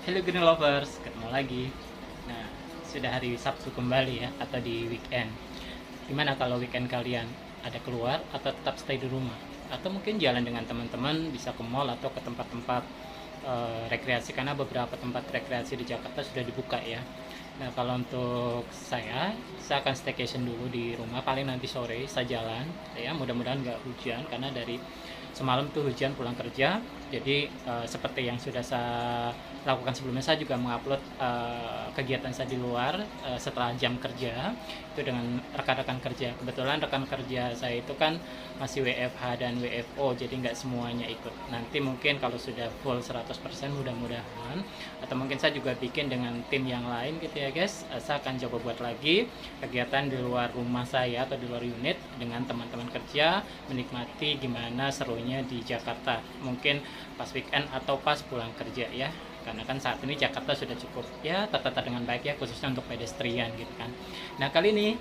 Hello Green Lovers, ketemu lagi. Nah, sudah hari Sabtu kembali ya, atau di weekend. Gimana kalau weekend kalian ada keluar atau tetap stay di rumah? Atau mungkin jalan dengan teman-teman, bisa ke mall atau ke tempat-tempat rekreasi, karena beberapa tempat rekreasi di Jakarta sudah dibuka ya. Nah, kalau untuk saya akan staycation dulu di rumah, paling nanti sore saya jalan ya, mudah-mudahan nggak hujan karena dari semalam tuh hujan pulang kerja. Jadi seperti yang sudah saya lakukan sebelumnya, saya juga mengupload kegiatan saya di luar setelah jam kerja itu dengan rekan-rekan kerja. Kebetulan rekan kerja saya itu kan masih WFH dan WFO, jadi nggak semuanya ikut. Nanti mungkin kalau sudah full 100% mudah-mudahan, atau mungkin saya juga bikin dengan tim yang lain gitu ya guys. Saya akan coba buat lagi kegiatan di luar rumah saya atau di luar unit dengan teman-teman kerja, menikmati gimana serunya di Jakarta, mungkin pas weekend atau pas pulang kerja ya, karena kan saat ini Jakarta sudah cukup ya tertata dengan baik ya, khususnya untuk pedestrian gitu kan. Nah, kali ini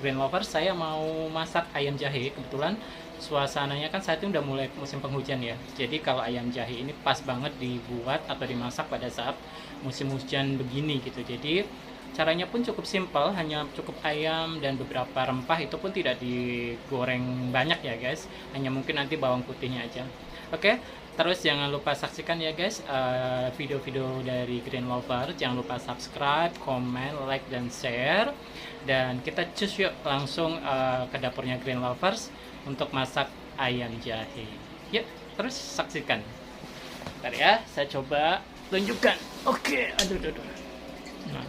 Green Lovers, saya mau masak ayam jahe. Kebetulan suasananya kan saat ini udah mulai musim penghujan ya, jadi kalau ayam jahe ini pas banget dibuat atau dimasak pada saat musim hujan begini gitu. Jadi caranya pun cukup simpel, hanya cukup ayam dan beberapa rempah, itu pun tidak digoreng banyak ya guys, hanya mungkin nanti bawang putihnya aja. Oke, terus jangan lupa saksikan ya guys video-video dari Green Lover. Jangan lupa subscribe, komen, like, dan share. Dan kita cus yuk langsung ke dapurnya Green Lovers untuk masak ayam jahe. Yuk, terus saksikan. Bentar ya, saya coba tunjukkan. Oke, aduh, aduh, aduh. Nah,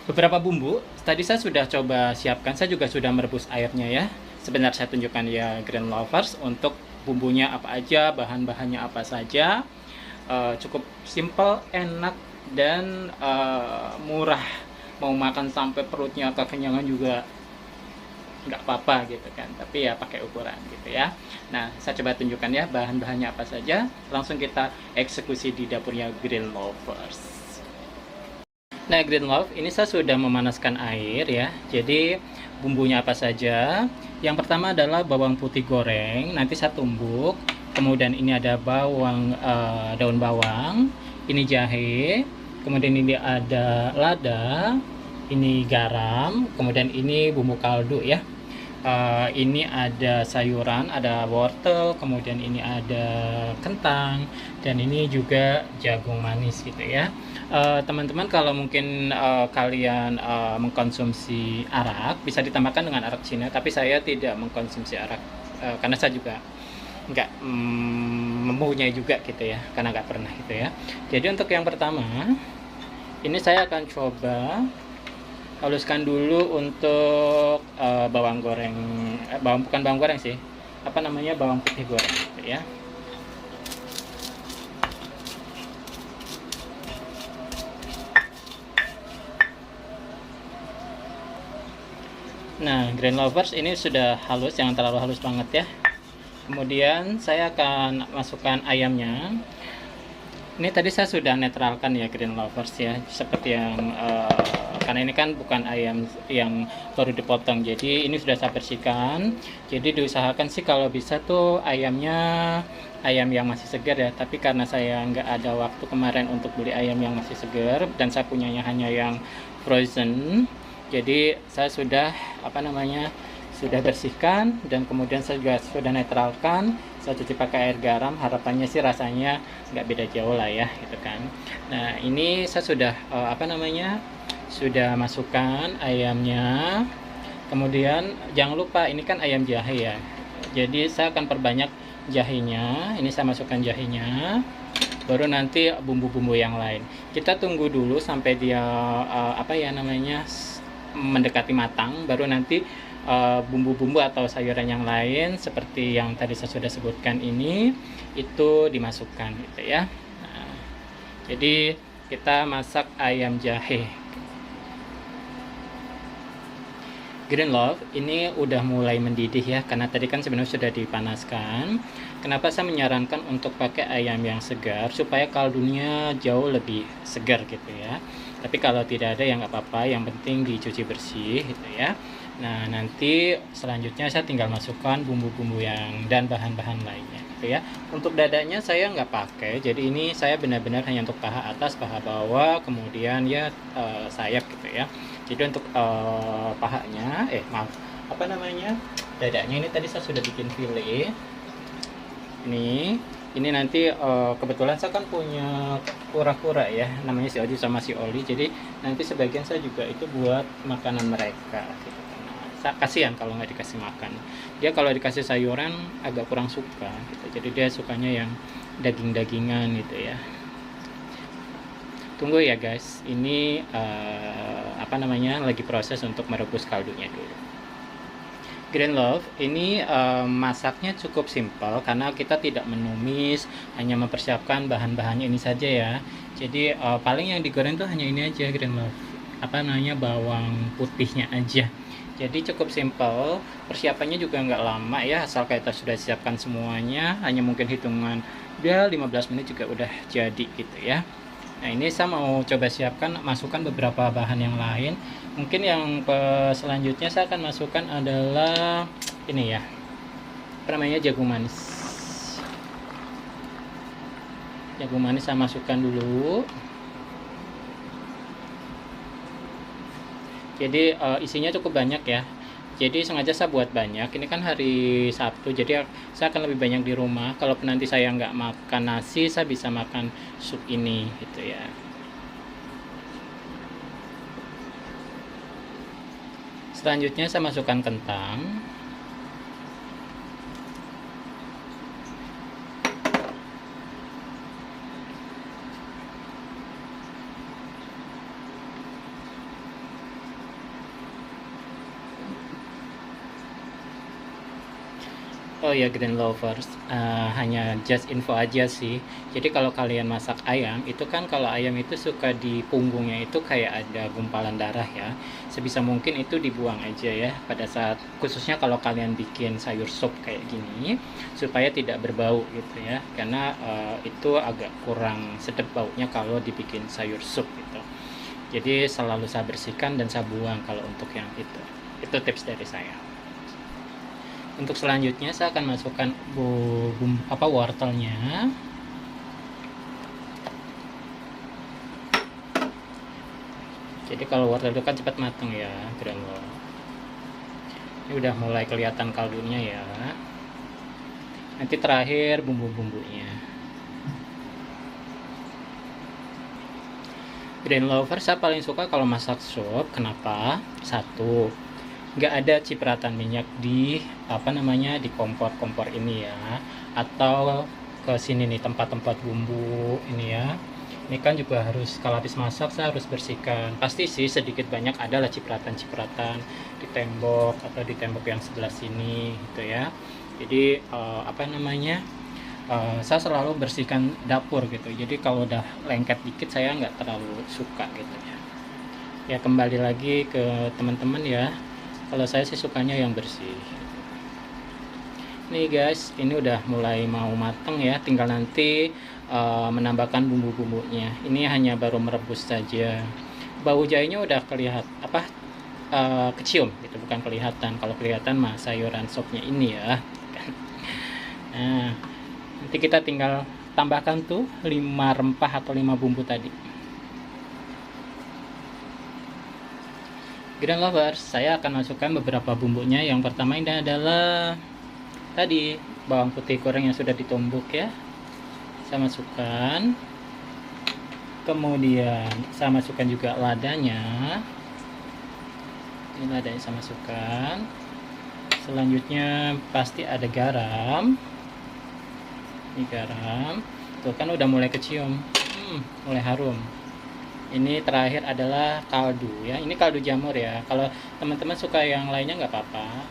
beberapa bumbu tadi saya sudah coba siapkan. Saya juga sudah merebus airnya ya. Sebentar saya tunjukkan ya Green Lovers untuk bumbunya apa aja, bahan-bahannya apa saja. Cukup simple, enak, dan murah. Mau makan sampai perutnya kekenyangan juga nggak apa-apa gitu kan, tapi ya pakai ukuran gitu ya. Nah, saya coba tunjukkan ya bahan-bahannya apa saja. Langsung kita eksekusi di dapurnya Green Lovers. Nah, Green Love, ini saya sudah memanaskan air ya. Jadi bumbunya apa saja? Yang pertama adalah bawang putih goreng, nanti saya tumbuk. Kemudian ini ada bawang, daun bawang. Ini jahe. Kemudian ini ada lada. Ini garam. Kemudian ini bumbu kaldu ya. Ini ada sayuran, ada wortel, kemudian ini ada kentang, dan ini juga jagung manis gitu ya. Teman-teman, kalau mungkin kalian mengkonsumsi arak, bisa ditambahkan dengan arak Cina, tapi saya tidak mengkonsumsi arak karena saya juga nggak mempunyai juga gitu ya, karena nggak pernah gitu ya. Jadi untuk yang pertama, ini saya akan coba haluskan dulu untuk bawang goreng, bukan bawang goreng sih, apa namanya, bawang putih goreng gitu ya. Nah, Green Lovers, ini sudah halus, jangan terlalu halus banget ya. Kemudian saya akan masukkan ayamnya. Ini tadi saya sudah netralkan ya Green Lovers ya, seperti yang karena ini kan bukan ayam yang baru dipotong, jadi ini sudah saya bersihkan. Jadi diusahakan sih kalau bisa tuh ayamnya ayam yang masih segar ya, tapi karena saya nggak ada waktu kemarin untuk beli ayam yang masih segar dan saya punyanya hanya yang frozen, jadi saya sudah sudah bersihkan dan kemudian saya juga sudah netralkan. Saya cuci pakai air garam, harapannya sih rasanya nggak beda jauh lah ya gitu kan. Nah, ini saya sudah sudah masukkan ayamnya. Kemudian jangan lupa, ini kan ayam jahe ya, jadi saya akan perbanyak jahenya. Ini saya masukkan jahenya, baru nanti bumbu-bumbu yang lain. Kita tunggu dulu sampai dia mendekati matang, baru nanti bumbu-bumbu atau sayuran yang lain seperti yang tadi saya sudah sebutkan ini itu dimasukkan gitu ya. Nah, jadi kita masak ayam jahe. Green Love, ini udah mulai mendidih ya, karena tadi kan sebenarnya sudah dipanaskan. Kenapa saya menyarankan untuk pakai ayam yang segar, supaya kaldunya jauh lebih segar gitu ya. Tapi kalau tidak ada ya nggak apa-apa, yang penting dicuci bersih gitu ya. Nah, nanti selanjutnya saya tinggal masukkan bumbu-bumbu yang dan bahan-bahan lainnya. gitu ya. Untuk dadanya saya nggak pakai, jadi ini saya benar-benar hanya untuk paha atas, paha bawah, kemudian ya sayap gitu ya. Jadi untuk pahanya, maaf, apa namanya, dadanya ini tadi saya sudah bikin file. Ini nanti kebetulan saya kan punya kura-kura ya, namanya si Oji sama si Oli, jadi nanti sebagian saya juga itu buat makanan mereka gitu. Kasihan kalau nggak dikasih makan. Dia kalau dikasih sayuran agak kurang suka gitu, jadi dia sukanya yang daging-dagingan gitu ya. Tunggu ya guys, ini apa namanya, lagi proses untuk merebus kaldunya dulu. Green Love ini masaknya cukup simpel karena kita tidak menumis, hanya mempersiapkan bahan-bahannya ini saja ya. Jadi paling yang digoreng tuh hanya ini aja, Green Love, apa namanya, bawang putihnya aja. Jadi cukup simpel, persiapannya juga nggak lama ya, asal kita sudah siapkan semuanya, hanya mungkin hitungan ya 15 menit juga udah jadi gitu ya. Nah ini saya mau coba siapkan, masukkan beberapa bahan yang lain. Mungkin yang selanjutnya saya akan masukkan adalah ini ya, apa namanya, jagung manis. Jagung manis saya masukkan dulu. Jadi isinya cukup banyak ya, jadi sengaja saya buat banyak. Ini kan hari Sabtu, jadi saya akan lebih banyak di rumah. Kalau nanti saya nggak makan nasi, saya bisa makan sup ini gitu ya. Selanjutnya saya masukkan kentang. Oh ya Green Lovers, hanya just info aja sih. Jadi kalau kalian masak ayam, itu kan kalau ayam itu suka di punggungnya itu kayak ada gumpalan darah ya. Sebisa mungkin itu dibuang aja ya pada saat, khususnya kalau kalian bikin sayur sup kayak gini, supaya tidak berbau gitu ya. Karena itu agak kurang sedap baunya kalau dibikin sayur sup gitu. Jadi selalu saya bersihkan dan saya buang kalau untuk yang itu. Itu tips dari saya. Untuk selanjutnya saya akan masukkan wortelnya. Jadi kalau wortel itu kan cepat matang ya, grandma. Ini udah mulai kelihatan kaldunya ya. Nanti terakhir bumbu-bumbunya. Green Lover saya paling suka kalau masak sup. Kenapa? Satu, nggak ada cipratan minyak di apa namanya, di kompor ini ya, atau ke sini nih tempat-tempat bumbu ini ya. Ini kan juga harus kalau habis masak saya harus bersihkan. Pasti sih sedikit banyak adalah cipratan-cipratan di tembok atau di tembok yang sebelah sini gitu ya. Jadi apa namanya, saya selalu bersihkan dapur gitu. Jadi kalau udah lengket dikit saya nggak terlalu suka gitu ya. Ya kembali lagi ke teman-teman ya, kalau saya sih sukanya yang bersih. Nih guys, ini udah mulai mau mateng ya, tinggal nanti menambahkan bumbu-bumbunya. Ini hanya baru merebus saja. Bau jahenya udah kelihatan kecium gitu, bukan kelihatan. Kalau kelihatan mah sayuran sopnya ini ya. Nah, nanti kita tinggal tambahkan tuh 5 rempah atau 5 bumbu tadi. Green Lovers, saya akan masukkan beberapa bumbunya. Yang pertama ini adalah tadi bawang putih goreng yang sudah ditumbuk ya, saya masukkan. Kemudian saya masukkan juga ladanya. Ini ladanya saya masukkan. Selanjutnya pasti ada garam. Ini garam. Tuh kan udah mulai kecium, mulai harum. Ini terakhir adalah kaldu ya, ini kaldu jamur ya. Kalau teman-teman suka yang lainnya nggak apa-apa,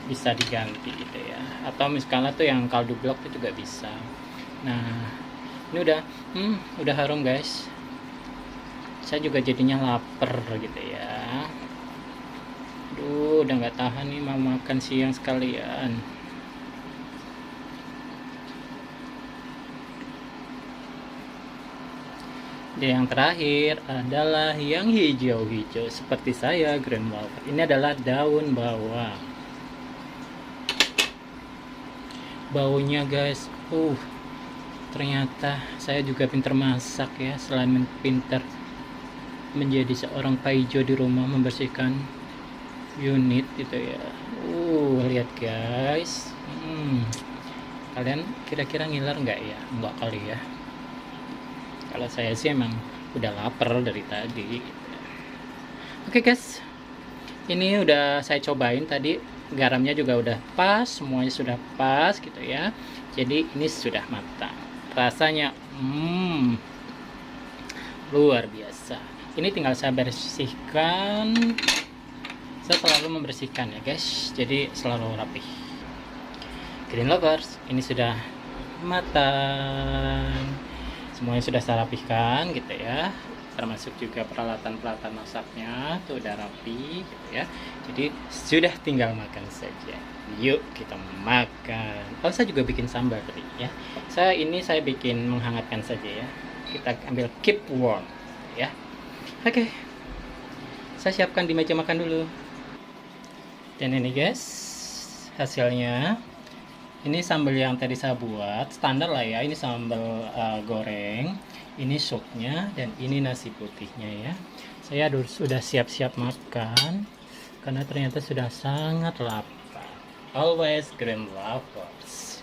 bisa diganti gitu ya, atau misalnya tuh yang kaldu blok itu juga bisa. Nah ini udah harum guys, saya juga jadinya lapar gitu ya. Aduh, udah nggak tahan nih mau makan siang sekalian. Dan yang terakhir adalah yang hijau-hijau seperti saya, Green Lover. Ini adalah daun bawang. Baunya guys, Ternyata saya juga pinter masak ya. Selain pinter menjadi seorang paijo di rumah, membersihkan unit gitu ya. Lihat guys. Kalian kira-kira ngiler nggak ya? Nggak kali ya. Kalau saya sih emang udah lapar dari tadi. Oke guys, ini udah saya cobain tadi, garamnya juga udah pas, semuanya sudah pas gitu ya. Jadi ini sudah matang. Rasanya luar biasa. Ini tinggal saya bersihkan. Saya selalu membersihkan ya guys, jadi selalu rapi. Green lovers, ini sudah matang. Semuanya sudah saya rapihkan gitu ya, termasuk juga peralatan-peralatan masaknya tuh udah rapi gitu ya. Jadi sudah tinggal makan saja. Yuk kita makan. Saya juga bikin sambal tadi ya. Saya bikin menghangatkan saja ya. Kita ambil keep warm ya. Oke. Saya siapkan di meja makan dulu. Dan ini guys, hasilnya. Ini sambal yang tadi saya buat, standar lah ya. Ini sambal goreng, ini supnya, dan ini nasi putihnya ya. Saya sudah siap-siap makan karena ternyata sudah sangat lapar. Always green lovers.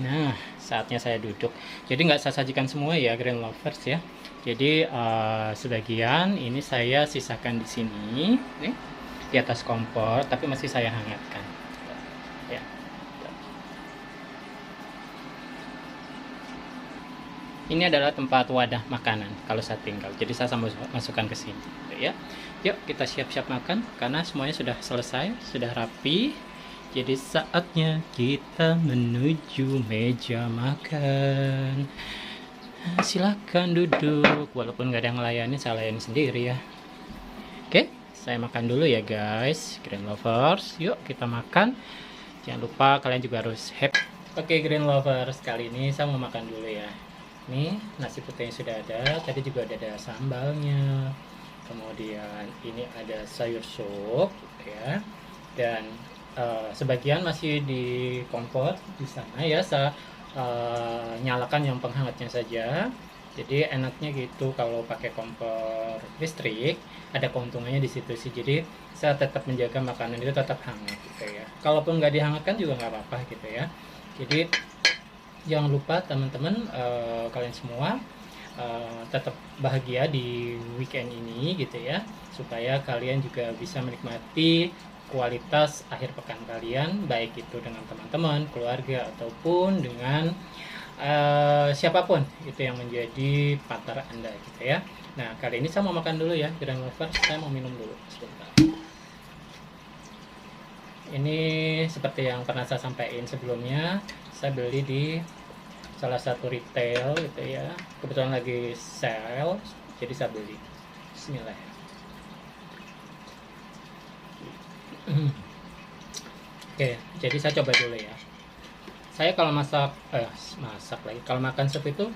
Nah, saatnya saya duduk. Jadi nggak saya sajikan semua ya green lovers ya. Jadi sebagian ini saya sisakan di sini, nih di atas kompor, tapi masih saya hangatkan. Ya. Ini adalah tempat wadah makanan kalau saya tinggal. Jadi saya masukkan ke sini, ya. Yuk kita siap-siap makan karena semuanya sudah selesai, sudah rapi. Jadi saatnya kita menuju meja makan. Silakan duduk, walaupun nggak ada yang layani, saya layani sendiri ya. Oke, saya makan dulu ya guys, green lovers. Yuk kita makan. Jangan lupa kalian juga harus happy. Oke green lovers, kali ini saya mau makan dulu ya. Ini nasi putihnya sudah ada, tadi juga ada sambalnya. Kemudian ini ada sayur sup ya. Dan sebagian masih di kompor di sana ya. Saya nyalakan yang penghangatnya saja. Jadi enaknya gitu kalau pakai kompor listrik, ada keuntungannya di situ sih. Jadi saya tetap menjaga makanan itu tetap hangat gitu ya. Kalaupun nggak dihangatkan juga nggak apa-apa gitu ya. Jadi jangan lupa teman-teman, kalian semua tetap bahagia di weekend ini gitu ya, supaya kalian juga bisa menikmati kualitas akhir pekan kalian, baik itu dengan teman-teman, keluarga, ataupun dengan siapapun itu yang menjadi partner Anda gitu ya. Nah kali ini saya mau makan dulu ya Grand Lovers, saya mau minum dulu sebentar. Ini seperti yang pernah saya sampaikan sebelumnya, saya beli di salah satu retail gitu ya, kebetulan lagi sale jadi saya beli. Bismillah. Oke, jadi saya coba dulu ya. Saya kalau masak lagi, kalau makan sup itu,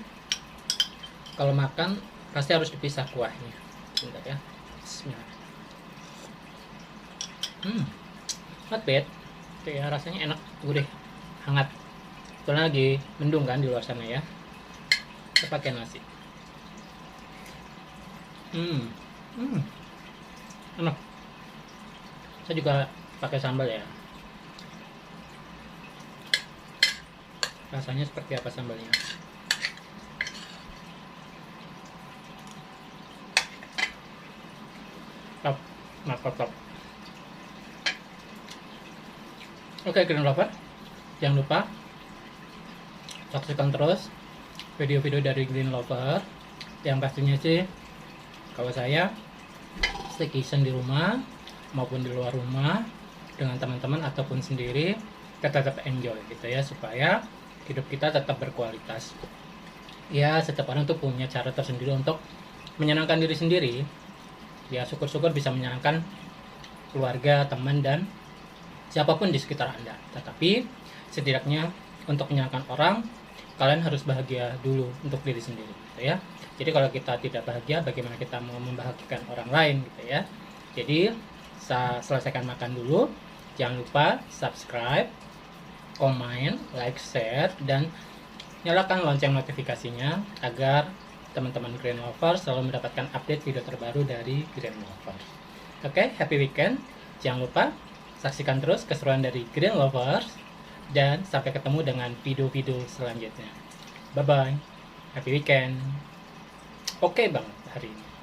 kalau makan pasti harus dipisah kuahnya. Bentar ya. Bismillah. Not bad. Oke ya, rasanya enak, gurih, hangat. Soalnya lagi mendung kan di luar sana ya. Kita pakai nasi. Enak. Saya juga pakai sambal ya. Rasanya seperti apa sambalnya? Top, mantap. Oke, Green Lover, jangan lupa saksikan terus video-video dari Green Lover. Yang pastinya sih, kalau saya staycation di rumah maupun di luar rumah dengan teman-teman ataupun sendiri, kita tetap enjoy gitu ya, supaya hidup kita tetap berkualitas. Ya, setiap orang tuh punya cara tersendiri untuk menyenangkan diri sendiri. Ya, syukur-syukur bisa menyenangkan keluarga, teman, dan siapapun di sekitar Anda. Tetapi setidaknya untuk menyenangkan orang, kalian harus bahagia dulu untuk diri sendiri gitu ya. Jadi kalau kita tidak bahagia, bagaimana kita mau membahagiakan orang lain gitu ya. Jadi saya selesaikan makan dulu. Jangan lupa subscribe, comment, like, share, dan nyalakan lonceng notifikasinya agar teman-teman Green Lovers selalu mendapatkan update video terbaru dari Green Lovers. Oke, happy weekend. Jangan lupa saksikan terus keseruan dari Green Lovers dan sampai ketemu dengan video-video selanjutnya. Bye bye. Happy weekend. Oke banget hari ini.